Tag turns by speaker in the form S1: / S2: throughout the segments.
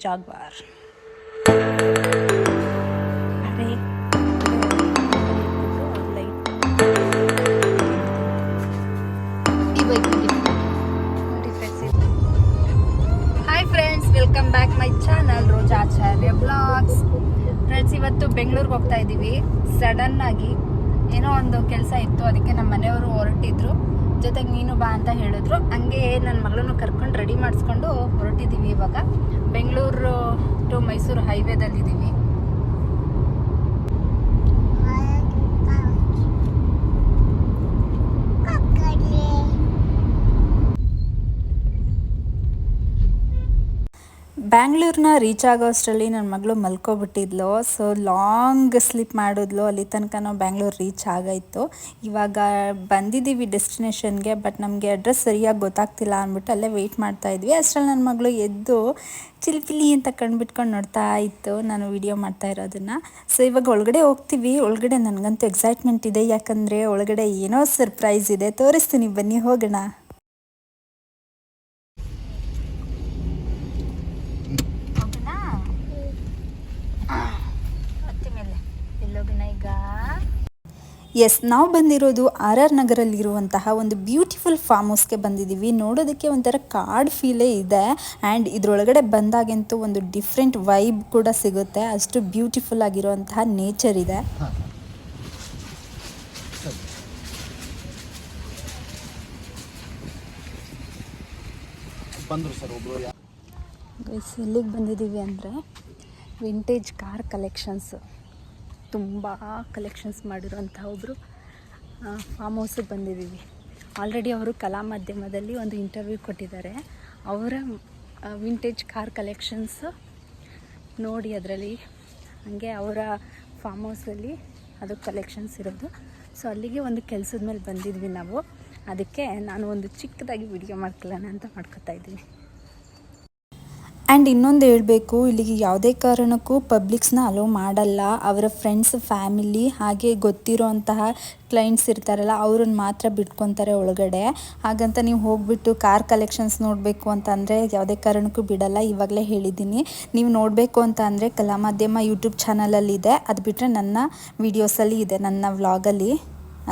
S1: Jaguar. Hi friends, welcome back my channel Roja Acharya blogs. Friends, ಇವತ್ತು ಬೆಂಗಳೂರಿಗೆ ಹೋಗ್ತಾ ಇದ್ದೀವಿ. ಸಡನ್ ಆಗಿ ಏನೋ ಒಂದು ಕೆಲಸ ಇತ್ತು, ಅದಕ್ಕೆ ನಮ್ಮ ಮನೆಯವರು ಹೊರಟಿದ್ರು. ಜೊತೆಗೆ ನೀನು ಬಾ ಅಂತ ಹೇಳಿದ್ರು. ಹಂಗೆ ನನ್ನ ಮಗಳನ್ನು ಕರ್ಕೊಂಡು ರೆಡಿ ಮಾಡಿಸ್ಕೊಂಡು ಹೊರಟಿದ್ದೀವಿ. ಇವಾಗ ಬೆಂಗಳೂರು ಟು ಮೈಸೂರು ಹೈವೇದಲ್ಲಿದ್ದೀವಿ. ಬ್ಯಾಂಗ್ಳೂರನ್ನ ರೀಚ್ ಆಗೋ ಅಷ್ಟರಲ್ಲಿ ನನ್ನ ಮಗಳು ಮಲ್ಕೊಬಿಟ್ಟಿದ್ಲು. ಸೊ ಲಾಂಗ್ ಸ್ಲಿಪ್ ಮಾಡಿದ್ಲು. ಅಲ್ಲಿ ತನಕ ನಾವು ಬ್ಯಾಂಗ್ಳೂರು ರೀಚ್ ಆಗಾಯಿತು. ಇವಾಗ ಬಂದಿದ್ದೀವಿ ಡೆಸ್ಟಿನೇಷನ್ಗೆ. ಬಟ್ ನಮಗೆ ಅಡ್ರೆಸ್ ಸರಿಯಾಗಿ ಗೊತ್ತಾಗ್ತಿಲ್ಲ ಅಂದ್ಬಿಟ್ಟು ಅಲ್ಲೇ ವೆಯ್ಟ್ ಮಾಡ್ತಾಯಿದ್ವಿ. ಅಷ್ಟರಲ್ಲಿ ನನ್ನ ಮಗಳು ಎದ್ದು ಚಿಲಿಪಿಲಿ ಅಂತ ಕಣ್ಬಿಟ್ಕೊಂಡು ನೋಡ್ತಾ ಇತ್ತು ನಾನು ವಿಡಿಯೋ ಮಾಡ್ತಾ ಇರೋದನ್ನು. ಸೊ ಇವಾಗ ಒಳಗಡೆ ಹೋಗ್ತೀವಿ. ಒಳಗಡೆ ನನಗಂತೂ ಎಕ್ಸೈಟ್ಮೆಂಟ್ ಇದೆ, ಯಾಕಂದರೆ ಒಳಗಡೆ ಏನೋ ಸರ್ಪ್ರೈಸ್ ಇದೆ. ತೋರಿಸ್ತೀನಿ, ಬನ್ನಿ ಹೋಗೋಣ. ಎಸ್, ನಾವು ಬಂದಿರೋದು RR ನಗರಲ್ಲಿರುವಂತಹ ಒಂದು ಬ್ಯೂಟಿಫುಲ್ ಫಾರ್ಮ್ ಹೌಸ್ಗೆ ಬಂದಿದ್ದೀವಿ. ನೋಡೋದಕ್ಕೆ ಒಂಥರ ಕಾಡ್ ಫೀಲೇ ಇದೆ. ಆ್ಯಂಡ್ ಇದರೊಳಗಡೆ ಬಂದಾಗಂತೂ ಒಂದು ಡಿಫ್ರೆಂಟ್ ವೈಬ್ ಕೂಡ ಸಿಗುತ್ತೆ. ಅಷ್ಟು ಬ್ಯೂಟಿಫುಲ್ ಆಗಿರುವಂತಹ ನೇಚರ್ ಇದೆ. ಎಲ್ಲಿಗೆ ಬಂದಿದ್ದೀವಿ ಅಂದರೆ ವಿಂಟೇಜ್ ಕಾರ್ ಕಲೆಕ್ಷನ್ಸ್, ತುಂಬ ಕಲೆಕ್ಷನ್ಸ್ ಮಾಡಿರೋಂಥ ಒಬ್ಬರು ಫಾರ್ಮ್ ಹೌಸಿಗೆ ಬಂದಿದ್ದೀವಿ. ಆಲ್ರೆಡಿ ಅವರು ಕಲಾ ಮಾಧ್ಯಮದಲ್ಲಿ ಒಂದು ಇಂಟರ್ವ್ಯೂ ಕೊಟ್ಟಿದ್ದಾರೆ. ಅವರ ವಿಂಟೇಜ್ ಕಾರ್ ಕಲೆಕ್ಷನ್ಸ್ ನೋಡಿ ಅದರಲ್ಲಿ ಹಾಗೆ ಅವರ ಫಾರ್ಮ್ ಹೌಸಲ್ಲಿ ಅದು ಕಲೆಕ್ಷನ್ಸ್ ಇರೋದು. ಸೊ ಅಲ್ಲಿಗೆ ಒಂದು ಕೆಲಸದ ಮೇಲೆ ಬಂದಿದ್ವಿ ನಾವು. ಅದಕ್ಕೆ ನಾನು ಒಂದು ಚಿಕ್ಕದಾಗಿ ವಿಡಿಯೋ ಮಾಡ್ಕೊಳ್ಳೋಣ ಅಂತ ಮಾಡ್ಕೊತಾ ಇದ್ದೀನಿ. ಆ್ಯಂಡ್ ಇನ್ನೊಂದು ಹೇಳಬೇಕು, ಇಲ್ಲಿಗೆ ಯಾವುದೇ ಕಾರಣಕ್ಕೂ ಪಬ್ಲಿಕ್ಸ್ನ ಅಲೋ ಮಾಡಲ್ಲ. ಅವರ ಫ್ರೆಂಡ್ಸ್, ಫ್ಯಾಮಿಲಿ ಹಾಗೆ ಗೊತ್ತಿರೋ ಅಂತಹ ಕ್ಲೈಂಟ್ಸ್ ಇರ್ತಾರಲ್ಲ, ಅವ್ರನ್ನ ಮಾತ್ರ ಬಿಟ್ಕೊತಾರೆ ಒಳಗಡೆ. ಹಾಗಂತ ನೀವು ಹೋಗ್ಬಿಟ್ಟು ಕಾರ್ ಕಲೆಕ್ಷನ್ಸ್ ನೋಡಬೇಕು ಅಂತಂದರೆ ಯಾವುದೇ ಕಾರಣಕ್ಕೂ ಬಿಡಲ್ಲ. ಇವಾಗಲೇ ಹೇಳಿದ್ದೀನಿ. ನೀವು ನೋಡಬೇಕು ಅಂತ ಅಂದರೆ ಕಲಾ ಮಾಧ್ಯಮ ಯೂಟ್ಯೂಬ್ ಚಾನಲಲ್ಲಿದೆ. ಅದು ಬಿಟ್ಟರೆ ನನ್ನ ವೀಡಿಯೋಸಲ್ಲಿ ಇದೆ, ನನ್ನ ವ್ಲಾಗಲ್ಲಿ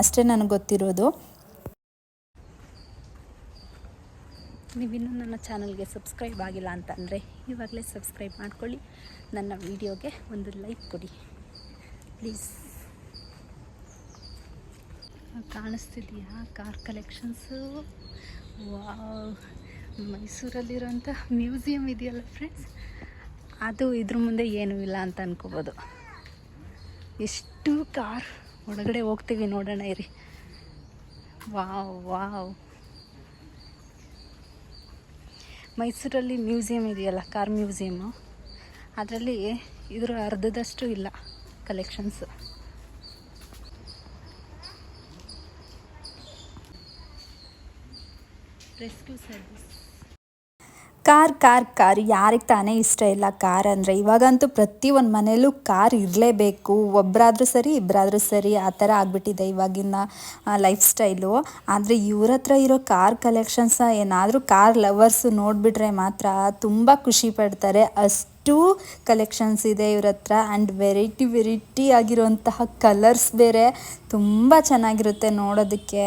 S1: ಅಷ್ಟೇ ನನಗೆ ಗೊತ್ತಿರೋದು. ನೀವಿನ್ನೂ ನನ್ನ ಚಾನಲ್ಗೆ ಸಬ್ಸ್ಕ್ರೈಬ್ ಆಗಿಲ್ಲ ಅಂತಂದರೆ ಇವಾಗಲೇ ಸಬ್ಸ್ಕ್ರೈಬ್ ಮಾಡ್ಕೊಳ್ಳಿ. ನನ್ನ ವಿಡಿಯೋಗೆ ಒಂದು ಲೈಕ್ ಕೊಡಿ ಪ್ಲೀಸ್. ಕಾಣಿಸ್ತಿದೆಯಾ ಕಾರ್ ಕಲೆಕ್ಷನ್ಸು? ವಾವ್, ಮೈಸೂರಲ್ಲಿರೋಂಥ ಮ್ಯೂಸಿಯಂ ಇದೆಯಲ್ಲ ಫ್ರೆಂಡ್ಸ್, ಅದು ಇದ್ರ ಮುಂದೆ ಏನೂ ಇಲ್ಲ ಅಂತ ಅನ್ಕೋಬೋದು. ಎಷ್ಟು ಕಾರ್ ಒಳಗಡೆ ಹೋಗ್ತೀವಿ, ನೋಡೋಣ ಇರಿ. ವಾವ್ ವಾವ್, ಮೈಸೂರಲ್ಲಿ ಮ್ಯೂಸಿಯಂ ಇದೆಯಲ್ಲ, ಕಾರ್ ಮ್ಯೂಸಿಯಮ್ಮು, ಅದರಲ್ಲಿ ಇದರ ಅರ್ಧದಷ್ಟು ಇಲ್ಲ ಕಲೆಕ್ಷನ್ಸು. Rescue service. ಕಾರ್ ಯಾರಿಗೆ ತಾನೇ ಇಷ್ಟ ಇಲ್ಲ ಕಾರ್ ಅಂದರೆ. ಇವಾಗಂತೂ ಪ್ರತಿಯೊಂದು ಮನೆಯಲ್ಲೂ ಕಾರ್ ಇರಲೇಬೇಕು. ಒಬ್ಬರಾದ್ರೂ ಸರಿ, ಇಬ್ಬರಾದ್ರೂ ಸರಿ, ಆ ಥರ ಆಗಿಬಿಟ್ಟಿದೆ ಇವಾಗಿನ ಲೈಫ್ ಸ್ಟೈಲು. ಆದರೆ ಇವ್ರ ಹತ್ರ ಇರೋ ಕಾರ್ ಕಲೆಕ್ಷನ್ಸ ಏನಾದರೂ ಕಾರ್ ಲವರ್ಸು ನೋಡಿಬಿಟ್ರೆ ಮಾತ್ರ ತುಂಬ ಖುಷಿ ಪಡ್ತಾರೆ. ಅಷ್ಟು ಕಲೆಕ್ಷನ್ಸ್ ಇದೆ ಇವ್ರ ಹತ್ರ. ಆ್ಯಂಡ್ ವೆರೈಟಿ ಆಗಿರುವಂತಹ ಕಲರ್ಸ್ ಬೇರೆ ತುಂಬ ಚೆನ್ನಾಗಿರುತ್ತೆ ನೋಡೋದಕ್ಕೆ.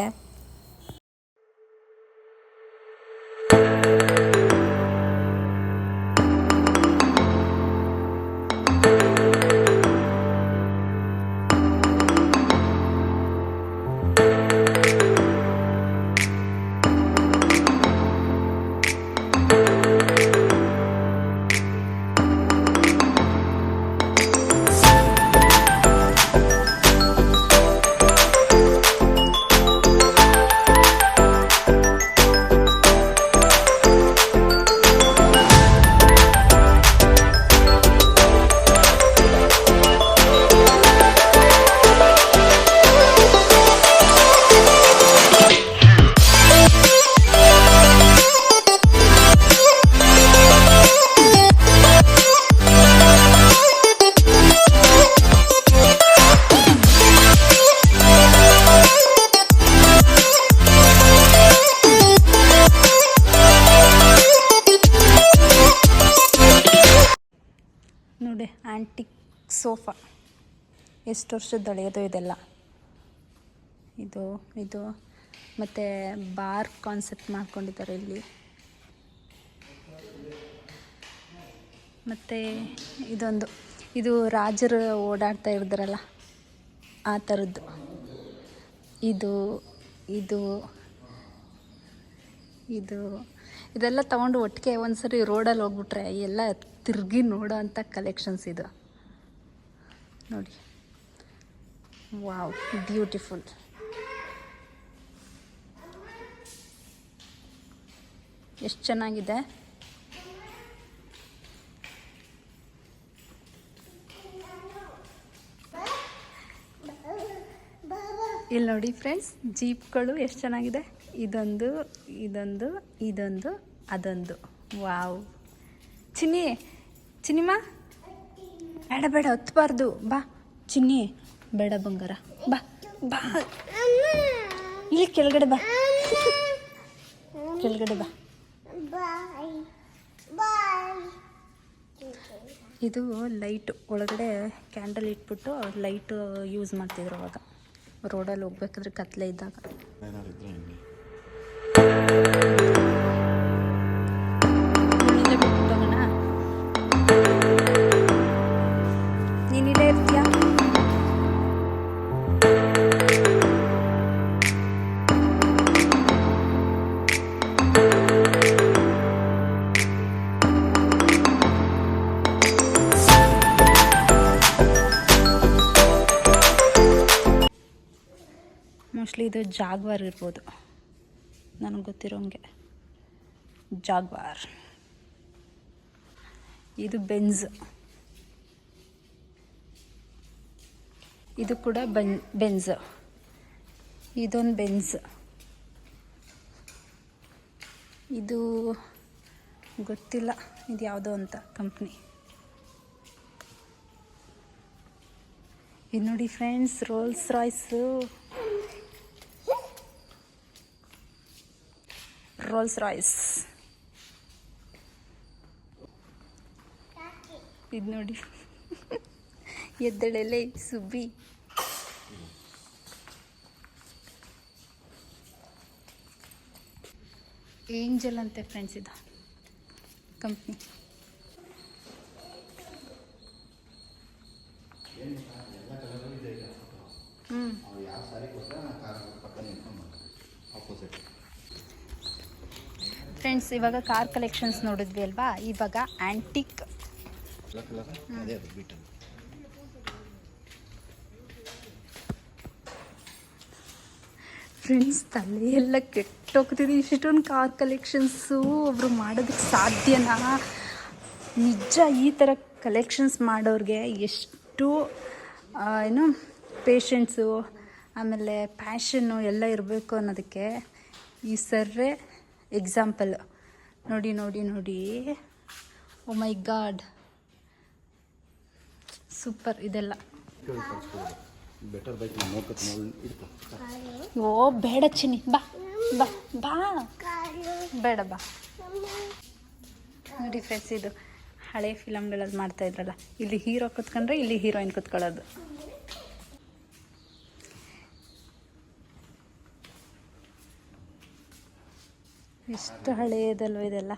S1: ನೋಡಿ ಆ್ಯಂಟಿಕ್ ಸೋಫಾ, ಎಷ್ಟು ವರ್ಷದ ಹಳೆಯದು ಇದೆಲ್ಲ. ಇದು ಮತ್ತು ಬಾರ್ ಕಾನ್ಸೆಪ್ಟ್ ಮಾಡ್ಕೊಂಡಿದ್ದಾರೆ ಇಲ್ಲಿ. ಮತ್ತು ಇದು ರಾಜರು ಓಡಾಡ್ತಾ ಇರ್ತಾರಲ್ಲ ಆ ಥರದ್ದು. ಇದೆಲ್ಲ ತೊಗೊಂಡು ಒಟ್ಟಿಗೆ ಒಂದು ಸರಿ ರೋಡಲ್ಲಿ ಹೋಗ್ಬಿಟ್ರೆ ಎಲ್ಲ ತಿರುಗಿ ನೋಡೋ ಅಂಥ ಕಲೆಕ್ಷನ್ಸ್ ಇದು ನೋಡಿ. Wow, beautiful. ಎಷ್ಟು ಚೆನ್ನಾಗಿದೆ. ಇಲ್ಲಿ ನೋಡಿ ಫ್ರೆಂಡ್ಸ್, ಜೀಪ್ಗಳು ಎಷ್ಟು ಚೆನ್ನಾಗಿದೆ. ಇದೊಂದು ಅದೊಂದು. ವಾವ್. ಚಿನ್ನಿಮ್ಮ ಬೇಡ ಹತ್ಬಾರ್ದು. ಬಾ ಚಿನ್ನಿ, ಬೇಡ ಬಂಗಾರ, ಬಾ ಬಾ ಇಲ್ಲಿ ಕೆಳಗಡೆ ಬಾ, ಕೆಳಗಡೆ ಬಾ. ಇದು ಲೈಟು, ಒಳಗಡೆ ಕ್ಯಾಂಡಲ್ ಇಟ್ಬಿಟ್ಟು ಲೈಟು ಯೂಸ್ ಮಾಡ್ತಿದ್ರು ಅವಾಗ ರೋಡಲ್ಲಿ ಹೋಗ್ಬೇಕಾದ್ರೆ ಕತ್ಲೆ ಇದ್ದಾಗ. ನೀನಿಲ್ಲೇ ಇರ್ತೀಯ? ಮೋಸ್ಟ್ಲಿ ಇದು ಜಾಗ್ವಾರ್ ಇರ್ಬೋದು, ನನಗೆ ಗೊತ್ತಿರೋಂಗೆ. ಜಾಗ್ವಾರ್. ಇದು ಬೆಂಜ್. ಇದು ಕೂಡ ಬೆಂಜ್. ಇದೊಂದು ಬೆಂಜ್. ಇದು ಗೊತ್ತಿಲ್ಲ ಇದು ಯಾವುದೋ ಅಂತ ಕಂಪ್ನಿ. ಇದು ನೋಡಿ friends, Rolls Royce. Rolls Royce. ಇದು ನೋಡಿ, ಎದ್ದಳೆಲೆ ಸುಬ್ಬಿ. ಏಂಜಲ್ ಅಂತೆ ಫ್ರೆಂಡ್ಸ್ ಇದು ಕಂಪ್ನಿ. ಫ್ರೆಂಡ್ಸ್, ಇವಾಗ ಕಾರ್ ಕಲೆಕ್ಷನ್ಸ್ ನೋಡಿದ್ವಿ ಅಲ್ವಾ, ಇವಾಗ ಆ್ಯಂಟಿಕ್. ಫ್ರೆಂಡ್ಸ್, ತಲೆ ಎಲ್ಲ ಕೆಟ್ಟೋಗ್ತಿದೆ. ಇಷ್ಟೊಂದು ಕಾರ್ ಕಲೆಕ್ಷನ್ಸು ಒಬ್ರು ಮಾಡೋದಕ್ಕೆ ಸಾಧ್ಯನಾ? ನಿಜ ಈ ಥರ ಕಲೆಕ್ಷನ್ಸ್ ಮಾಡೋರಿಗೆ ಎಷ್ಟು ಪೇಷನ್ಸು, ಆಮೇಲೆ ಪ್ಯಾಷನ್ನು ಎಲ್ಲ ಇರಬೇಕು ಅನ್ನೋದಕ್ಕೆ ಈ ಸರ್ರೇ ಎಕ್ಸಾಂಪಲ್. ನೋಡಿ. ಓ ಮೈ ಗಾಡ್, ಸೂಪರ್ ಇದೆಲ್ಲ. ಓ ಬೇಡ ಚಿನ್ನಿ, ಬಾ ಬಾ ಬಾ, ಬೇಡ ಬಾ. ನೋಡಿ ಫ್ರೆಂಡ್ಸ್, ಇದು ಹಳೆ ಫಿಲಮ್ಗಳಲ್ಲಿ ಮಾಡ್ತಾ ಇದ್ರಲ್ಲ, ಇಲ್ಲಿ ಹೀರೋ ಕುತ್ಕೊಂಡ್ರೆ ಇಲ್ಲಿ ಹೀರೋಯಿನ್ ಕುತ್ಕೊಳ್ಳೋದು. ಎಷ್ಟು ಹಳೆಯದಲ್ವ ಇದೆಲ್ಲ.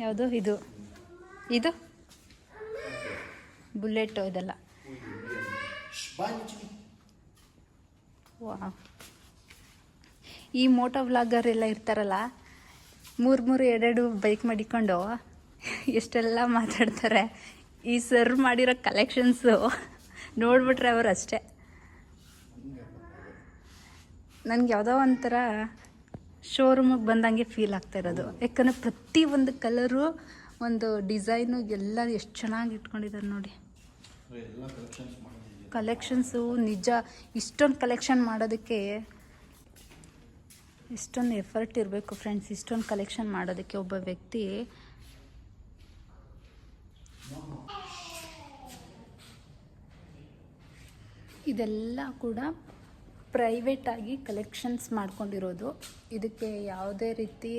S1: ಯಾವುದು ಇದು ಬುಲೆಟು ಇದೆಲ್ಲ. ವಾವ್. ಈ ಮೋಟೋ ವ್ಲಾಗರ್ ಎಲ್ಲ ಇರ್ತಾರಲ್ಲ, 3-2 ಬೈಕ್ ಮಾಡಿಕೊಂಡು ಎಷ್ಟೆಲ್ಲ ಮಾತಾಡ್ತಾರೆ. ಈ ಸರ್ ಮಾಡಿರೋ ಕಲೆಕ್ಷನ್ಸು ನೋಡ್ಬಿಟ್ರೆ ಅವರು ಅಷ್ಟೇ. ನನಗೆ ಯಾವುದೋ ಒಂಥರ ಶೋರೂಮಿಗೆ ಬಂದಂಗೆ ಫೀಲ್ ಆಗ್ತಾ ಇರೋದು. ಯಾಕಂದರೆ ಪ್ರತಿಯೊಂದು ಕಲರು, ಒಂದು ಡಿಸೈನು ಎಲ್ಲ ಎಷ್ಟು ಚೆನ್ನಾಗಿ ಇಟ್ಕೊಂಡಿದ್ದಾರೆ ನೋಡಿ. ಕಲೆಕ್ಷನ್ಸು ನಿಜ, ಇಷ್ಟೊಂದು ಕಲೆಕ್ಷನ್ ಮಾಡೋದಕ್ಕೆ ಇಷ್ಟೊಂದು ಎಫರ್ಟ್ ಇರಬೇಕು ಫ್ರೆಂಡ್ಸ್. ಇಷ್ಟೊಂದು ಕಲೆಕ್ಷನ್ ಮಾಡೋದಕ್ಕೆ ಒಬ್ಬ ವ್ಯಕ್ತಿ. ಇದೆಲ್ಲ ಕೂಡ ಪ್ರೈವೇಟಾಗಿ ಕಲೆಕ್ಷನ್ಸ್ ಮಾಡ್ಕೊಂಡಿರೋದು. ಇದಕ್ಕೆ ಯಾವುದೇ ರೀತಿ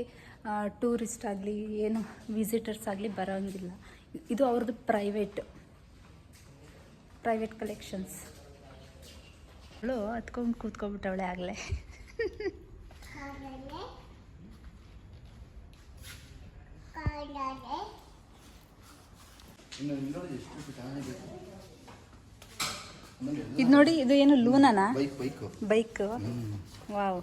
S1: ಟೂರಿಸ್ಟ್ ಆಗಲಿ ಏನು ವಿಸಿಟರ್ಸ್ ಆಗಲಿ ಬರೋಂಗಿಲ್ಲ. ಇದು ಅವ್ರದ್ದು ಪ್ರೈವೇಟ್ ಕಲೆಕ್ಷನ್ಸ್. ಅವಳು ಹತ್ಕೊಂಡು ಕೂತ್ಕೊಬಿಟ್ಟವಳೆ ಆಗಲೇ. ಇದು ನೋಡಿ, ಇದು ಏನು ಲೂನಾನಾ? ಬೈಕ್. ವಾವ್,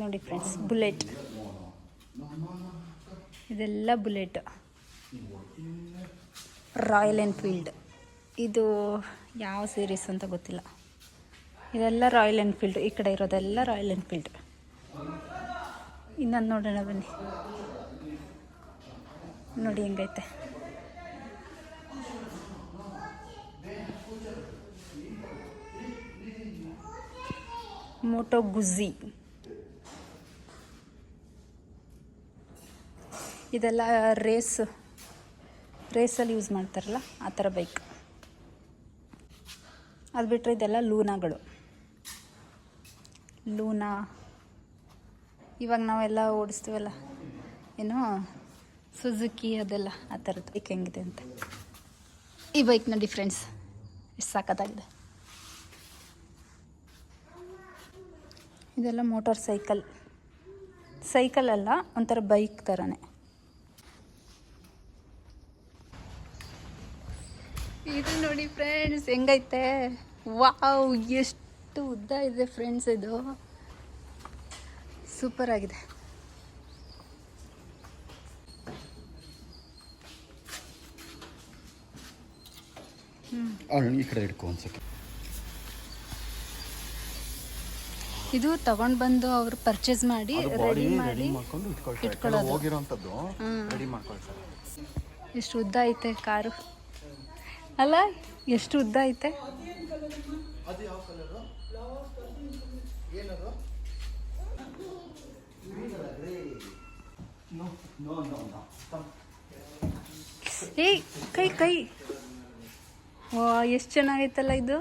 S1: ನೋಡಿ ಫ್ರೆಂಡ್ಸ್, ಬುಲೆಟ್. ಇದೆಲ್ಲ ಬುಲೆಟ್. Royal Enfield. ಇದು ಯಾವ ಸೀರೀಸ್ ಅಂತ ಗೊತ್ತಿಲ್ಲ. ಇದೆಲ್ಲ ರಾಯಲ್ ಎನ್ಫೀಲ್ಡ್. ಈ ಕಡೆ ಇರೋದೆಲ್ಲ ರಾಯಲ್ ಎನ್ಫೀಲ್ಡ್. ಇನ್ನೊಂದು ನೋಡೋಣ ಬನ್ನಿ. ನೋಡಿ ಹೆಂಗೈತೆ. ಮೋಟೋ ಗುಜ್ಜಿ. ಇದೆಲ್ಲ ರೇಸಲ್ಲಿ ಯೂಸ್ ಮಾಡ್ತಾರಲ್ಲ ಆ ಥರ ಬೈಕ್. ಅದು ಬಿಟ್ಟರೆ ಇದೆಲ್ಲ ಲೂನಾಗಳು. ಲೂನಾ ಇವಾಗ ನಾವೆಲ್ಲ ಓಡಿಸ್ತೀವಲ್ಲ, ಏನು ಸುಜುಕಿ, ಅದೆಲ್ಲ ಆ ಥರದ್ದು ಬೈಕ್ ಹೆಂಗಿದೆ ಅಂತ. ಈ ಬೈಕ್ ನೋಡಿ ಫ್ರೆಂಡ್ಸ್, ಎಷ್ಟು ಸಖತ್ತಾಗಿದೆ. ಇದೆಲ್ಲ ಮೋಟಾರ್ ಸೈಕಲ್ ಅಲ್ಲ, ಒಂಥರ ಬೈಕ್ ಥರನೇ. ಇದು ನೋಡಿ ಫ್ರೆಂಡ್ಸ್ ಹೆಂಗೈತೆ. ವಾವ್, ಎಷ್ಟು ಉದ್ದ ಇದೆ ಫ್ರೆಂಡ್ಸ್. ಇದು ಸೂಪರ್ ಆಗಿದೆ.
S2: ಈ ಕಡೆ ಇಟ್ಕೊ ಅನ್ಸಕ್ಕೆ.
S1: ಇದು ತಗೊಂಡು ಬಂದು ಅವರು ಪರ್ಚೇಸ್ ಮಾಡಿ ರೆಡಿ ಮಾಡಿ ಇಟ್ಕೊಳ್ಳೋದು.
S2: ಹೋಗಿರೋಂಥದ್ದು ರೆಡಿ ಮಾಡ್ಕೊಳ್ತಾರೆ.
S1: ಎಷ್ಟು ಉದ್ದ ಐತೆ ಕಾರು ಅಲ್ಲ, ಎಷ್ಟು ಉದ್ದ ಐತೆ. ಏಯ್ ಕೈ ವಾ, ಎಷ್ಟು ಚೆನ್ನಾಗೈತಲ್ಲ ಇದು.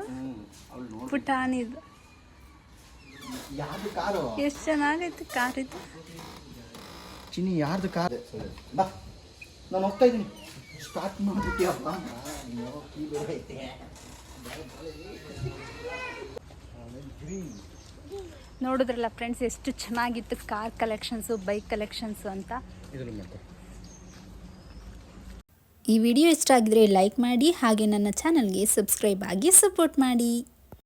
S1: ಪುಟಾಣಿದು ಎಷ್ಟು ಚೆನ್ನಾಗೈತೆ ಕಾರ್ ಇದು.
S2: ಚಿನ್ನಿ ಯಾರ್ದು ಕಾರ್? ಬಾ, ನಾನು ಹೋಗ್ತಾ ಇದ್ದೀನಿ. ಸ್ಟಾರ್ಟ್ ಮಾಡ್ಬಿಟ್ಟಿಯಪ್ಪ.
S1: ನೋಡಿದ್ರಲ್ಲ ಫ್ರೆಂಡ್ಸ್, ಎಷ್ಟು ಚೆನ್ನಾಗಿತ್ತು ಕಾರ್ ಕಲೆಕ್ಷನ್ಸು, ಬೈಕ್ ಕಲೆಕ್ಷನ್ಸು ಅಂತ. ಈ ವಿಡಿಯೋ ಇಷ್ಟ ಆಗಿದ್ರೆ ಲೈಕ್ ಮಾಡಿ, ಹಾಗೆ ನನ್ನ ಚಾನಲ್ಗೆ ಸಬ್ಸ್ಕ್ರೈಬ್ ಆಗಿ ಸಪೋರ್ಟ್ ಮಾಡಿ.